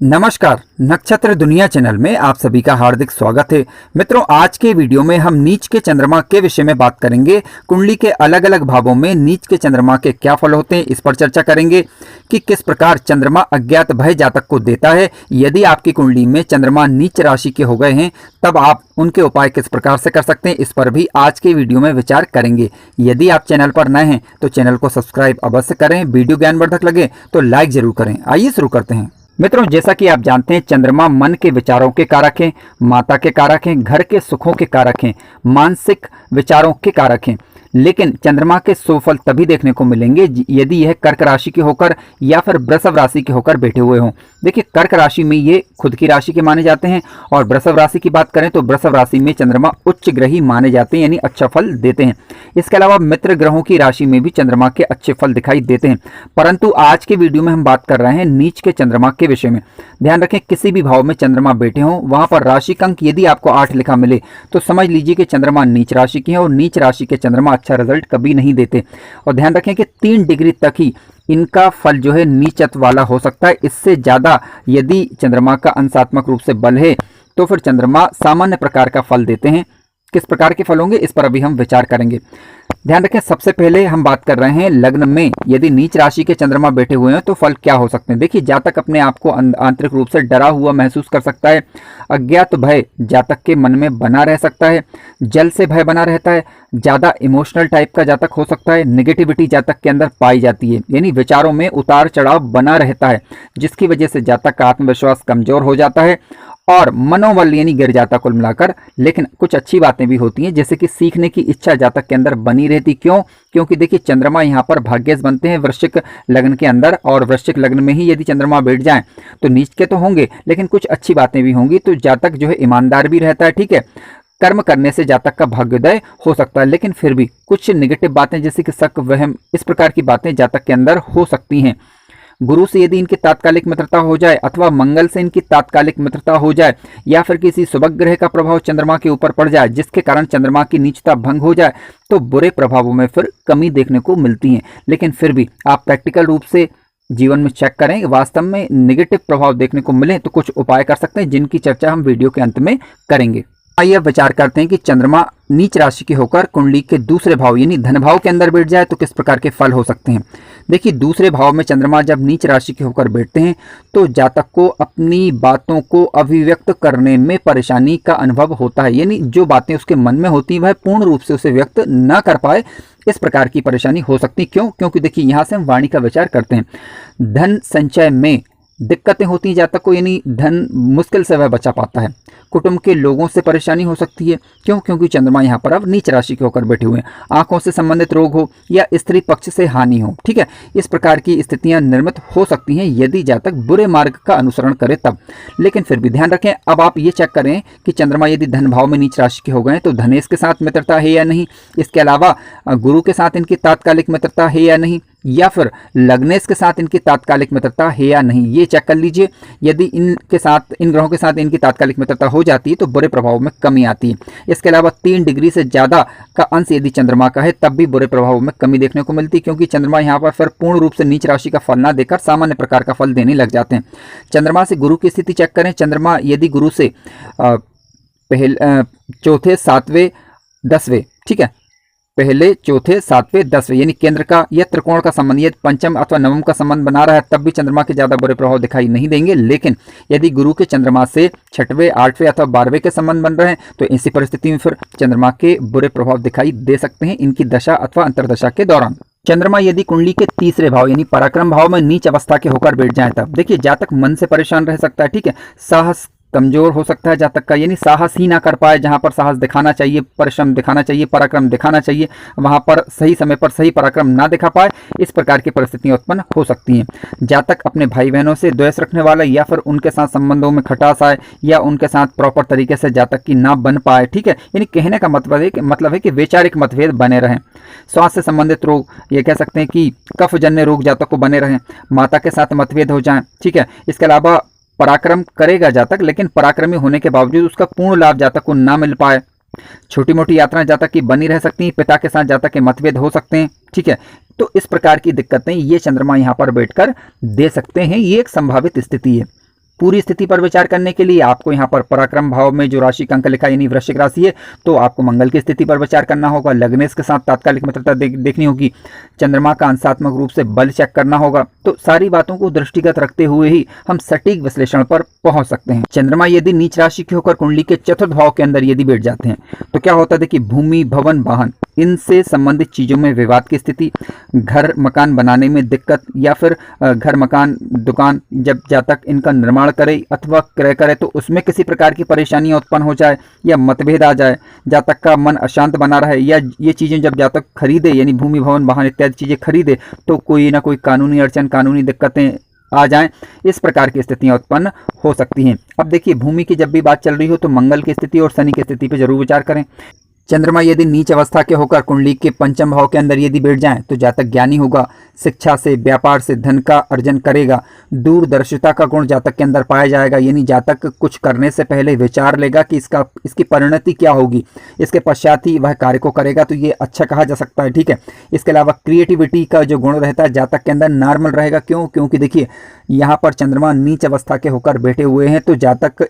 नमस्कार, नक्षत्र दुनिया चैनल में आप सभी का हार्दिक स्वागत है। मित्रों, आज के वीडियो में हम नीच के चंद्रमा के विषय में बात करेंगे। कुंडली के अलग अलग भावों में नीच के चंद्रमा के क्या फल होते हैं, इस पर चर्चा करेंगे कि किस प्रकार चंद्रमा अज्ञात भय जातक को देता है। यदि आपकी कुंडली में चंद्रमा नीच राशि के हो गए हैं तब आप उनके उपाय किस प्रकार से कर सकते हैं, इस पर भी आज के वीडियो में विचार करेंगे। यदि आप चैनल पर नए हैं तो चैनल को सब्सक्राइब अवश्य करें। वीडियो ज्ञानवर्धक लगे तो लाइक जरूर करें। आइए शुरू करते हैं। मित्रों, जैसा कि आप जानते हैं, चंद्रमा मन के विचारों के कारक हैं, माता के कारक हैं, घर के सुखों के कारक हैं, मानसिक विचारों के कारक हैं। लेकिन चंद्रमा के सुफल तभी देखने को मिलेंगे यदि यह कर्क राशि के होकर या फिर वृषभ राशि के होकर बैठे हुए हों। देखिए, कर्क राशि में ये खुद की राशि के माने जाते हैं और वृषभ राशि की बात करें तो वृषभ राशि में चंद्रमा उच्च ग्रही माने जाते हैं, यानी अच्छा फल देते हैं। इसके अलावा मित्र ग्रहों की राशि में भी चंद्रमा के अच्छे फल दिखाई देते हैं। परंतु आज के वीडियो में हम बात कर रहे हैं नीच के चंद्रमा के विषय में। ध्यान रखें, किसी भी भाव में चंद्रमा बैठे हों वहां पर राशि का अंक यदि आपको 8 लिखा मिले तो समझ लीजिए कि चंद्रमा नीच राशि के हैं और नीच राशि के चंद्रमा अच्छा रिजल्ट कभी नहीं देते। और ध्यान रखें कि 3 डिग्री तक ही इनका फल जो है नीचत्व वाला हो सकता है। इससे ज्यादा यदि चंद्रमा का अंशात्मक रूप से बल है तो फिर चंद्रमा सामान्य प्रकार का फल देते हैं। किस प्रकार के फल होंगे इस पर अभी हम विचार करेंगे। ध्यान रखें, सबसे पहले हम बात कर रहे हैं लग्न में यदि नीच राशि के चंद्रमा बैठे हुए हैं तो फल क्या हो सकते हैं। देखिए, जातक अपने आप को आंतरिक रूप से डरा हुआ महसूस कर सकता है। अज्ञात भय जातक के मन में बना रह सकता है। जल से भय बना रहता है। ज्यादा इमोशनल टाइप का जातक हो सकता है। नेगेटिविटी जातक के अंदर पाई जाती है, यानी विचारों में उतार चढ़ाव बना रहता है, जिसकी वजह से जातक का आत्मविश्वास कमजोर हो जाता है और मनोबल यानी गिर जाता कुल मिलाकर। लेकिन कुछ अच्छी बातें भी होती हैं, जैसे कि सीखने की इच्छा जातक के अंदर बनी रहती। क्यों? क्योंकि देखिए, चंद्रमा यहाँ पर भाग्यश बनते हैं वृश्चिक लग्न के अंदर, और वृश्चिक लग्न में ही यदि चंद्रमा बैठ जाएं तो नीच के तो होंगे लेकिन कुछ अच्छी बातें भी होंगी। तो जातक जो है ईमानदार भी रहता है, ठीक है। कर्म करने से जातक का भाग्योदय हो सकता है, लेकिन फिर भी कुछ निगेटिव बातें जैसे कि शक, वहम, इस प्रकार की बातें जातक के अंदर हो सकती हैं। गुरु से यदि इनकी तात्कालिक मित्रता हो जाए अथवा मंगल से इनकी तात्कालिक मित्रता हो जाए या फिर किसी शुभ ग्रह का प्रभाव चंद्रमा के ऊपर पड़ जाए जिसके कारण चंद्रमा की नीचता भंग हो जाए तो बुरे प्रभावों में फिर कमी देखने को मिलती है। लेकिन फिर भी आप प्रैक्टिकल रूप से जीवन में चेक करें, वास्तव में नेगेटिव प्रभाव देखने को मिले तो कुछ उपाय कर सकते हैं, जिनकी चर्चा हम वीडियो के अंत में करेंगे। आइए अब विचार करते हैं कि चंद्रमा नीच राशि के होकर कुंडली के दूसरे भाव यानी धन भाव के अंदर बैठ जाए तो किस प्रकार के फल हो सकते हैं। देखिए, दूसरे भाव में चंद्रमा जब नीच राशि के होकर बैठते हैं तो जातक को अपनी बातों को अभिव्यक्त करने में परेशानी का अनुभव होता है, यानी जो बातें उसके मन में होती हैं वह पूर्ण रूप से उसे व्यक्त न कर पाए, इस प्रकार की परेशानी हो सकती। क्यों? क्योंकि देखिए, यहाँ से हम वाणी का विचार करते हैं। धन संचय में दिक्कतें होती हैं जातक को, यानी धन मुश्किल से वह बचा पाता है। कुटुंब के लोगों से परेशानी हो सकती है। क्यों? क्योंकि चंद्रमा यहाँ पर अब नीच राशि के होकर बैठे हुए हैं। आंखों से संबंधित रोग हो या स्त्री पक्ष से हानि हो, ठीक है, इस प्रकार की स्थितियां निर्मित हो सकती हैं यदि जातक बुरे मार्ग का अनुसरण करे तब। लेकिन फिर भी ध्यान रखें, अब आप ये चेक करें कि चंद्रमा यदि धन भाव में नीच राशि के हो गए तो धनेश के साथ मित्रता है या नहीं। इसके अलावा गुरु के साथ इनकी तात्कालिक मित्रता है या नहीं, या फिर लग्नेश के साथ इनकी तात्कालिक मित्रता है या नहीं, ये चेक कर लीजिए। यदि इनके साथ, इन ग्रहों के साथ इनकी तात्कालिक मित्रता हो जाती है तो बुरे प्रभाव में कमी आती है। इसके अलावा 3 डिग्री से ज्यादा का अंश यदि चंद्रमा का है तब भी बुरे प्रभाव में कमी देखने को मिलती है, क्योंकि चंद्रमा यहाँ पर फिर पूर्ण रूप से नीच राशि का फल ना देकर सामान्य प्रकार का फल देने लग जाते हैं। चंद्रमा से गुरु की स्थिति चेक करें। चंद्रमा यदि गुरु से चौथे, 7वें, 10वें, ठीक है, पहले, चौथे, 7वें, 10वें यानी केंद्र का या त्रिकोण का संबंध, यदि पंचम अथवा नवम का संबंध बना रहा है तब भी चंद्रमा के ज्यादा बुरे प्रभाव दिखाई नहीं देंगे। लेकिन यदि गुरु के चंद्रमा से 6वें, 8वें अथवा 12वें के संबंध बन रहे हैं तो इसी परिस्थिति में फिर चंद्रमा के बुरे प्रभाव दिखाई दे सकते हैं इनकी दशा अथवा अंतरदशा के दौरान। चंद्रमा यदि कुंडली के तीसरे भाव यानी पराक्रम भाव में नीच अवस्था के होकर बैठ जाए तब देखिए, जातक मन से परेशान रह सकता है, ठीक है। साहस कमजोर हो सकता है जातक का, यानी साहस ही ना कर पाए। जहां पर साहस दिखाना चाहिए, परिश्रम दिखाना चाहिए, पराक्रम दिखाना चाहिए, वहां पर सही समय पर सही पराक्रम ना दिखा पाए, इस प्रकार की परिस्थितियां उत्पन्न हो सकती हैं। जातक अपने भाई बहनों से द्वेष रखने वाला या फिर उनके साथ संबंधों में खटास आए या उनके साथ प्रॉपर तरीके से जातक की ना बन पाए, ठीक है। यानी कहने का मतलब है कि वैचारिक मतभेद बने रहें। श्वास से संबंधित रोग, ये कह सकते हैं कि कफजन्य रोग जातक को बने रहें। माता के साथ मतभेद हो जाए, ठीक है। इसके अलावा पराक्रम करेगा जातक, लेकिन पराक्रमी होने के बावजूद उसका पूर्ण लाभ जातक को ना मिल पाए। छोटी मोटी यात्राएं जातक की बनी रह सकती हैं। पिता के साथ जातक के मतभेद हो सकते हैं, ठीक है। तो इस प्रकार की दिक्कतें ये चंद्रमा यहाँ पर बैठकर दे सकते हैं। ये एक संभावित स्थिति है। पूरी स्थिति पर विचार करने के लिए आपको यहाँ पर पराक्रम भाव में जो राशि का अंक लिखा है यानी वृश्चिक राशि है, तो आपको मंगल की स्थिति पर विचार करना होगा, लग्नेश के साथ तात्कालिक मित्रता देखनी होगी, चंद्रमा का अंशात्मक रूप से बल चेक करना होगा। तो सारी बातों को दृष्टिगत रखते हुए ही हम सटीक विश्लेषण पर पहुंच सकते हैं। चंद्रमा यदि नीच राशि के होकर कुंडली के चतुर्थ भाव के अंदर यदि बैठ जाते हैं तो क्या होता है, देखिए भूमि, भवन, वाहन इनसे संबंधित चीजों में विवाद की स्थिति, घर मकान बनाने में दिक्कत, या फिर घर मकान दुकान जब जातक इनका निर्माण करे अथवा क्रय करे तो उसमें किसी प्रकार की परेशानियां उत्पन्न हो जाए या मतभेद आ जाए, जातक का मन अशांत बना रहे, या ये चीजें जब जातक खरीदे यानी भूमि, भवन, वाहन इत्यादि चीजें खरीदे तो कोई ना कोई कानूनी अड़चन, कानूनी दिक्कतें आ जाएं, इस प्रकार की स्थितियां उत्पन्न हो सकती हैं। अब देखिए भूमि की जब भी बात चल रही हो तो मंगल की स्थिति और शनि की स्थिति पर जरूर विचार करें। चंद्रमा यदि नीच अवस्था के होकर कुंडली के पंचम भाव के अंदर यदि बैठ जाएं तो जातक ज्ञानी होगा, शिक्षा से, व्यापार से धन का अर्जन करेगा, दूरदर्शिता का गुण जातक के अंदर पाया जाएगा, यानी जातक कुछ करने से पहले विचार लेगा कि इसकी परिणति क्या होगी, इसके पश्चात ही वह कार्य को करेगा, तो ये अच्छा कहा जा सकता है। ठीक है, इसके अलावा क्रिएटिविटी का जो गुण रहता है जातक के अंदर नॉर्मल रहेगा। क्योंकि देखिए यहाँ पर चंद्रमा नीच अवस्था के होकर बैठे हुए हैं तो जातक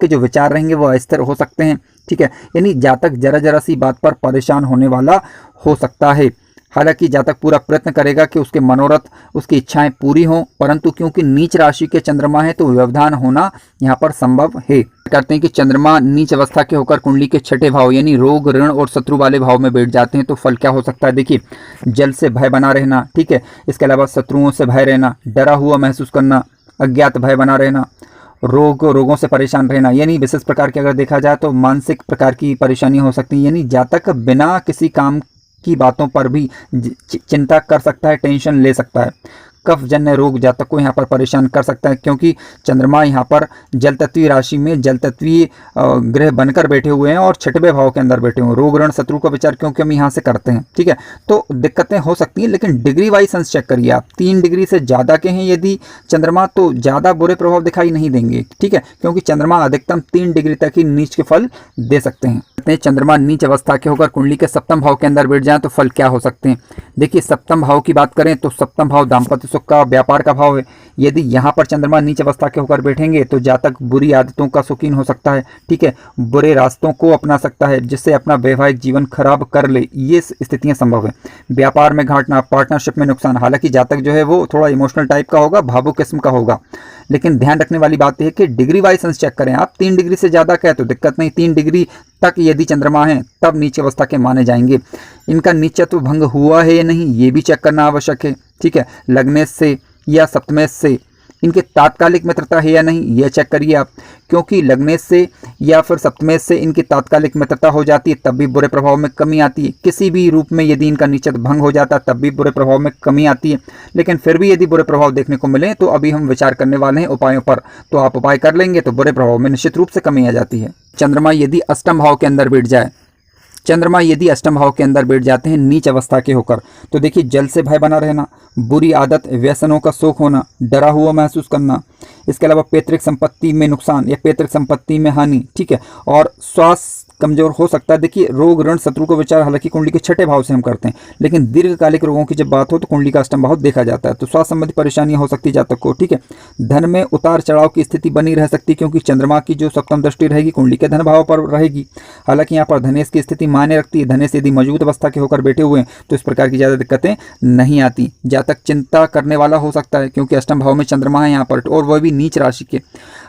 के जो विचार रहेंगे वो अस्थिर हो सकते हैं। ठीक है, यानी जातक जरा सी बात पर परेशान होने वाला हो सकता है। हालांकि जातक पूरा प्रयत्न करेगा कि उसके मनोरथ, उसकी इच्छाएं पूरी हों, परंतु क्योंकि नीच राशि के चंद्रमा है तो व्यवधान होना यहाँ पर संभव है। करते हैं कि चंद्रमा नीच अवस्था के होकर कुंडली के छठे भाव यानी रोग, ऋण और शत्रु वाले भाव में बैठ जाते हैं तो फल क्या हो सकता है। देखिए जल से भय बना रहना, ठीक है, इसके अलावा शत्रुओं से भय रहना, डरा हुआ महसूस करना, अज्ञात भय बना रहना, रोगों से परेशान रहना, यानी विशेष प्रकार की अगर देखा जाए तो मानसिक प्रकार की परेशानी हो सकती है। यानी जातक बिना किसी काम की बातों पर भी चिंता कर सकता है, टेंशन ले सकता है। कफजन्य रोग जातक को यहाँ पर परेशान कर सकता है क्योंकि चंद्रमा यहाँ पर जल तत्वीय राशि में जल तत्वीय ग्रह बनकर बैठे हुए हैं और छठवें भाव के अंदर बैठे हुए हैं। रोग, ऋण, शत्रु का विचार क्योंकि हम यहाँ से करते हैं। ठीक है, तो दिक्कतें हो सकती हैं, लेकिन डिग्री वाइज अंश चेक करिए आप। 3 डिग्री से ज़्यादा के हैं यदि चंद्रमा तो ज़्यादा बुरे प्रभाव दिखाई नहीं देंगे। ठीक है, क्योंकि चंद्रमा अधिकतम 3 डिग्री तक ही नीच के फल दे सकते हैं। चंद्रमा नीच अवस्था के होकर कुंडली के सप्तम भाव के अंदर बैठ जाए तो फल क्या हो सकते हैं। देखिए सप्तम भाव की बात करें तो सप्तम भाव दाम्पत्य सुख का, व्यापार का भाव है। यदि यहाँ पर चंद्रमा नीच अवस्था के होकर बैठेंगे तो जातक बुरी आदतों का शौकीन हो सकता है। ठीक है, बुरे रास्तों को अपना सकता है जिससे अपना वैवाहिक जीवन खराब कर ले, ये स्थितियां संभव है। व्यापार में घाटना, पार्टनरशिप में नुकसान। हालांकि जातक जो है वो थोड़ा इमोशनल टाइप का होगा, भावुक किस्म का होगा, लेकिन ध्यान रखने वाली बात यह है कि डिग्री वाइज अंश चेक करें आप। 3 डिग्री से ज्यादा का है तो दिक्कत नहीं, 3 डिग्री तक यदि चंद्रमा है तब नीच अवस्था के माने जाएंगे। इनका नीचत्व भंग हुआ है या नहीं ये भी चेक करना आवश्यक है। ठीक है, लग्नेश से या सप्तमेश से इनके तात्कालिक मित्रता है या नहीं यह चेक करिए आप, क्योंकि लग्नेश से या फिर सप्तमेश से इनकी तात्कालिक मित्रता हो जाती है तब भी बुरे प्रभाव में कमी आती है। किसी भी रूप में यदि इनका नीचत्व भंग हो जाता है तब भी बुरे प्रभाव में कमी आती है। लेकिन फिर भी यदि बुरे प्रभाव देखने को मिले तो अभी हम विचार करने वाले हैं उपायों पर, तो आप उपाय कर लेंगे तो बुरे प्रभाव में निश्चित रूप से कमी आ जाती है। चंद्रमा यदि अष्टम भाव के अंदर बैठ जाए, चंद्रमा यदि अष्टम भाव के अंदर बैठ जाते हैं नीच अवस्था के होकर तो देखिए जल से भय बना रहना, बुरी आदत, व्यसनों का शौक होना, डरा हुआ महसूस करना, इसके अलावा पैतृक संपत्ति में नुकसान या पैतृक संपत्ति में हानि। ठीक है, और स्वास्थ्य कमजोर हो सकता है। देखिए रोग, ऋण, शत्रु का विचार हालांकि कुंडली के छठे भाव से हम करते हैं, लेकिन दीर्घकालिक रोगों की जब बात हो तो कुंडली का अष्टम भाव देखा जाता है, तो स्वास्थ्य संबंधी परेशानियां हो सकती है जातक को। ठीक है, धन में उतार चढ़ाव की स्थिति बनी रह सकती है क्योंकि चंद्रमा की जो सप्तम दृष्टि रहेगी कुंडली के धन भाव पर रहेगी। हालांकि यहाँ पर धनेश की स्थिति मायने रखती है। धनेश यदि मजबूत अवस्था के होकर बैठे हुए हैं तो इस प्रकार की ज्यादा दिक्कतें नहीं आती। जातक चिंता करने वाला हो सकता है क्योंकि अष्टम भाव में चंद्रमा है यहाँ पर, और वह भी नीच राशि के।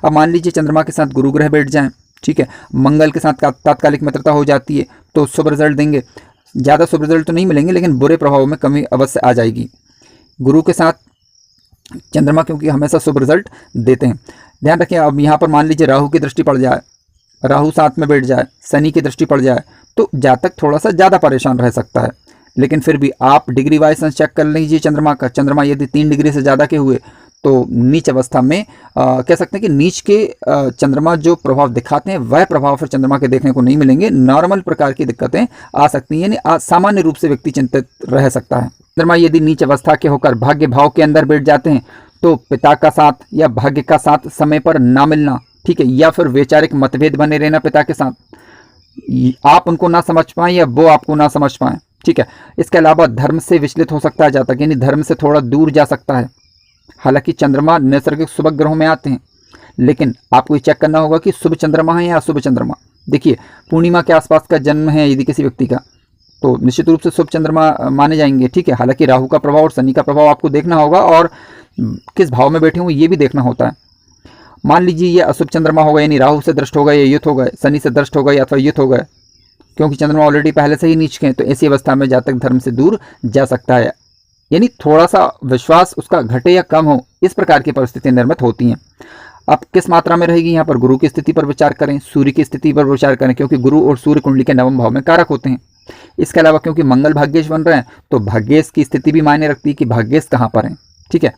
अब मान लीजिए चंद्रमा के साथ गुरु ग्रह बैठ जाएं, ठीक है, मंगल के साथ तात्कालिक मित्रता हो जाती है तो शुभ रिजल्ट देंगे। ज़्यादा शुभ रिजल्ट तो नहीं मिलेंगे लेकिन बुरे प्रभाव में कमी अवश्य आ जाएगी। गुरु के साथ चंद्रमा क्योंकि हमेशा शुभ रिजल्ट देते हैं। ध्यान रखें, अब यहाँ पर मान लीजिए राहु की दृष्टि पड़ जाए, राहु साथ में बैठ जाए, शनि की दृष्टि पड़ जाए तो जातक थोड़ा सा ज़्यादा परेशान रह सकता है। लेकिन फिर भी आप डिग्री वाइज चेक कर लीजिए चंद्रमा का। चंद्रमा यदि 3 डिग्री से ज़्यादा के हुए तो नीच अवस्था में कह सकते हैं कि नीच के चंद्रमा जो प्रभाव दिखाते हैं वह प्रभाव फिर चंद्रमा के देखने को नहीं मिलेंगे। नॉर्मल प्रकार की दिक्कतें आ सकती हैं, यानी सामान्य रूप से व्यक्ति चिंतित रह सकता है। चंद्रमा यदि नीच अवस्था के होकर भाग्य भाव के अंदर बैठ जाते हैं तो पिता का साथ या भाग्य का साथ समय पर ना मिलना, ठीक है, या फिर वैचारिक मतभेद बने रहना पिता के साथ, आप उनको ना समझ पाएं या वो आपको ना समझ पाएं। ठीक है, इसके अलावा धर्म से विचलित हो सकता है जातक, यानी धर्म से थोड़ा दूर जा सकता है। हालांकि चंद्रमा नैसर्गिक शुभ ग्रहों में आते हैं, लेकिन आपको ये चेक करना होगा कि शुभ चंद्रमा है या अशुभ चंद्रमा। देखिए, पूर्णिमा के आसपास का जन्म है यदि किसी व्यक्ति का, तो निश्चित रूप से शुभ चंद्रमा माने जाएंगे, ठीक है। हालांकि राहु का प्रभाव और शनि का प्रभाव आपको देखना होगा, और किस भाव में बैठे हुए ये भी देखना होता है। मान लीजिए ये अशुभ चंद्रमा होगा, यानी राहु से दृष्ट हो गए, युत हो गए, शनि से दृष्ट हो गए अथवा युत हो गए, क्योंकि चंद्रमा ऑलरेडी पहले से ही नीच के हैं, तो ऐसी अवस्था में जातक धर्म से दूर जा सकता है, यानी थोड़ा सा विश्वास उसका घटे या कम हो, इस प्रकार की परिस्थितियां निर्मित होती हैं। अब किस मात्रा में रहेगी, यहाँ पर गुरु की स्थिति पर विचार करें, सूर्य की स्थिति पर विचार करें, क्योंकि गुरु और सूर्य कुंडली के नवम भाव में कारक होते हैं। इसके अलावा क्योंकि मंगल भाग्येश बन रहे हैं, तो भाग्येश की स्थिति भी मायने रखती है कि भाग्येश कहाँ पर है, ठीक है।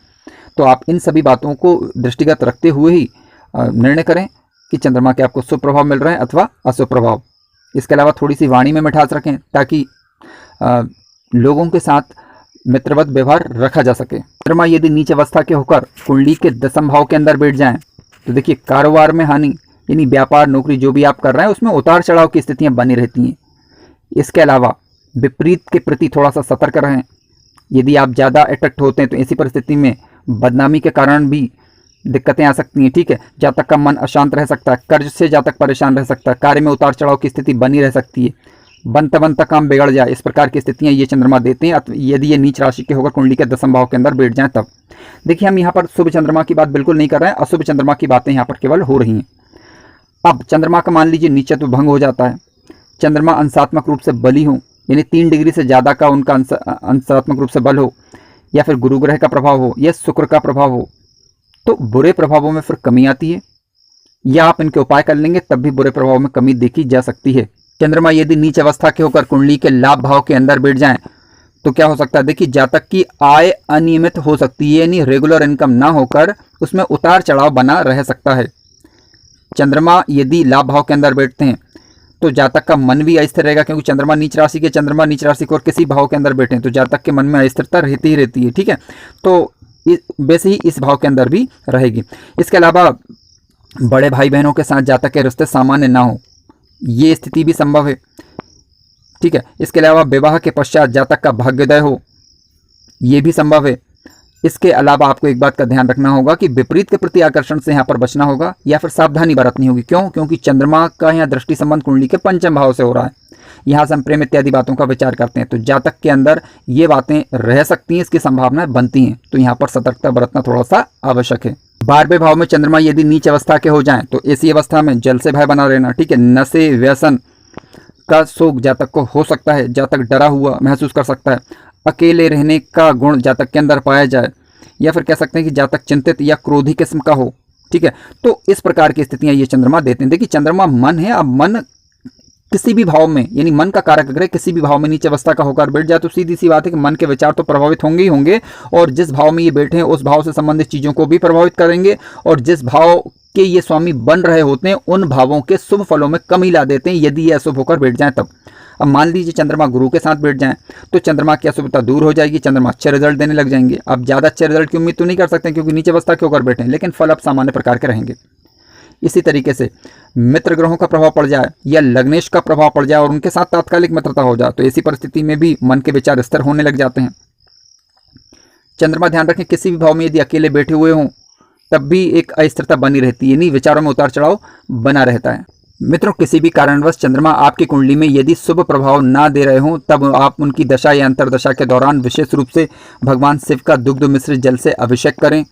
तो आप इन सभी बातों को दृष्टिगत रखते हुए ही निर्णय करें कि चंद्रमा के आपको शुभ प्रभाव मिल रहे हैं अथवा अशुभ प्रभाव। इसके अलावा थोड़ी सी वाणी में मिठास रखें, ताकि लोगों के साथ मित्रवत व्यवहार रखा जा सके। चंद्रमा यदि नीच अवस्था के होकर कुंडली के दसम भाव के अंदर बैठ जाएं, तो देखिए कारोबार में हानि, यानी व्यापार नौकरी जो भी आप कर रहे हैं उसमें उतार चढ़ाव की स्थितियां बनी रहती हैं। इसके अलावा विपरीत के प्रति थोड़ा सा सतर्क रहें। यदि आप ज़्यादा अट्रैक्ट होते हैं तो ऐसी परिस्थिति में बदनामी के कारण भी दिक्कतें आ सकती हैं, ठीक है। जातक का मन अशांत रह सकता है, कर्ज से जातक परेशान रह सकता है, कार्य में उतार चढ़ाव की स्थिति बनी रह सकती है, बनता बनता काम बिगड़ जाए, इस प्रकार की स्थितियां ये चंद्रमा देते हैं यदि ये नीच राशि के होकर कुंडली के दसम भाव के अंदर बैठ जाएं तब। देखिए, हम यहाँ पर शुभ चंद्रमा की बात बिल्कुल नहीं कर रहे हैं, अशुभ चंद्रमा की बातें यहाँ पर केवल हो रही हैं। अब चंद्रमा का मान लीजिए नीचत्व भंग हो जाता है, चंद्रमा अंशात्मक रूप से बली हो, यानी 3 डिग्री से ज़्यादा का उनका अंशात्मक रूप से बल हो, या फिर गुरु ग्रह का प्रभाव हो, या शुक्र का प्रभाव हो, तो बुरे प्रभावों में फिर कमी आती है, या आप इनके उपाय कर लेंगे तब भी बुरे प्रभाव में कमी देखी जा सकती है। चंद्रमा यदि नीच अवस्था के होकर कुंडली के लाभ भाव के अंदर बैठ जाएं, तो क्या हो सकता है, देखिए जातक की आय अनियमित हो सकती है, यानी रेगुलर इनकम ना होकर उसमें उतार चढ़ाव बना रह सकता है। चंद्रमा यदि लाभ भाव के अंदर बैठते हैं तो जातक का मन भी अस्थिर रहेगा, क्योंकि चंद्रमा नीच राशि के और किसी भाव के अंदर बैठे हैं तो जातक के मन में अस्थिरता रहती ही रहती है, ठीक है। तो वैसे ही इस भाव के अंदर भी रहेगी। इसके अलावा बड़े भाई बहनों के साथ जातक के रिश्ते सामान्य ना हो, ये स्थिति भी संभव है, ठीक है। इसके अलावा विवाह के पश्चात जातक का भाग्योदय हो, ये भी संभव है। इसके अलावा आपको एक बात का ध्यान रखना होगा कि विपरीत के प्रति आकर्षण से यहाँ पर बचना होगा, या फिर सावधानी बरतनी होगी। क्यों? क्योंकि चंद्रमा का यहाँ दृष्टि संबंध कुंडली के पंचम भाव से हो रहा है, यहाँ से हम प्रेम इत्यादि बातों का विचार करते हैं, तो जातक के अंदर ये बातें रह सकती हैं, इसकी संभावनाएं बनती हैं, तो यहाँ पर सतर्कता बरतना थोड़ा सा आवश्यक है। 12वें भाव में चंद्रमा यदि नीच अवस्था के हो जाएं तो ऐसी अवस्था में जल से भय बना रहना, ठीक है। नशे व्यसन का शोक जातक को हो सकता है, जातक डरा हुआ महसूस कर सकता है, अकेले रहने का गुण जातक के अंदर पाया जाए, या फिर कह सकते हैं कि जातक चिंतित या क्रोधी किस्म का हो, ठीक है। तो इस प्रकार की स्थितियां ये चंद्रमा देते हैं। देखिए, चंद्रमा मन है, अब मन किसी भी भाव में, यानी मन का कारक ग्रह किसी भी भाव में नीच अवस्था का होकर बैठ जाए तो सीधी सी बात है कि मन के विचार तो प्रभावित होंगे ही होंगे, और जिस भाव में ये बैठे हैं उस भाव से संबंधित चीजों को भी प्रभावित करेंगे, और जिस भाव के ये स्वामी बन रहे होते हैं उन भावों के शुभ फलों में कमी ला देते हैं यदि ये अशुभ होकर बैठ जाए तब। अब मान लीजिए चंद्रमा गुरु के साथ बैठ जाएं तो चंद्रमा की अशुभता दूर हो जाएगी, चंद्रमा अच्छे रिजल्ट देने लग जाएंगे। अब ज़्यादा अच्छे रिजल्ट की उम्मीद तो नहीं कर सकते क्योंकि नीचे अवस्था के होकर बैठे हैं, लेकिन फल अब सामान्य प्रकार के रहेंगे। इसी तरीके से मित्र ग्रहों का प्रभाव पड़ जाए या लग्नेश का प्रभाव पड़ जाए और उनके साथ तात्कालिक मित्रता हो जाए तो ऐसी परिस्थिति में भी मन के विचार स्थिर होने लग जाते हैं। चंद्रमा ध्यान रखें, किसी भी भाव में यदि अकेले बैठे हुए हों तब भी एक अस्थिरता बनी रहती है, यानी विचारों में उतार चढ़ाव बना रहता है। मित्रों, किसी भी कारणवश चंद्रमा आपकी कुंडली में यदि शुभ प्रभाव ना दे रहे हों तब आप उनकी दशा या अंतरदशा के दौरान विशेष रूप से भगवान शिव का दुग्ध मिश्रित जल से अभिषेक करें।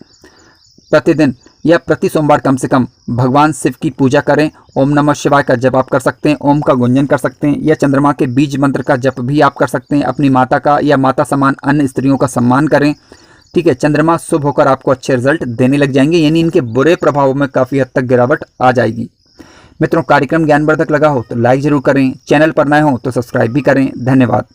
प्रतिदिन या प्रति सोमवार कम से कम भगवान शिव की पूजा करें। ओम नमः शिवाय का जप आप कर सकते हैं, ओम का गुंजन कर सकते हैं, या चंद्रमा के बीज मंत्र का जप भी आप कर सकते हैं। अपनी माता का या माता समान अन्य स्त्रियों का सम्मान करें, ठीक है। चंद्रमा शुभ होकर आपको अच्छे रिजल्ट देने लग जाएंगे, यानी इनके बुरे प्रभावों में काफ़ी हद तक गिरावट आ जाएगी। मित्रों, कार्यक्रम ज्ञानवर्धक लगा हो तो लाइक जरूर करें, चैनल पर नए हो तो सब्सक्राइब भी करें। धन्यवाद।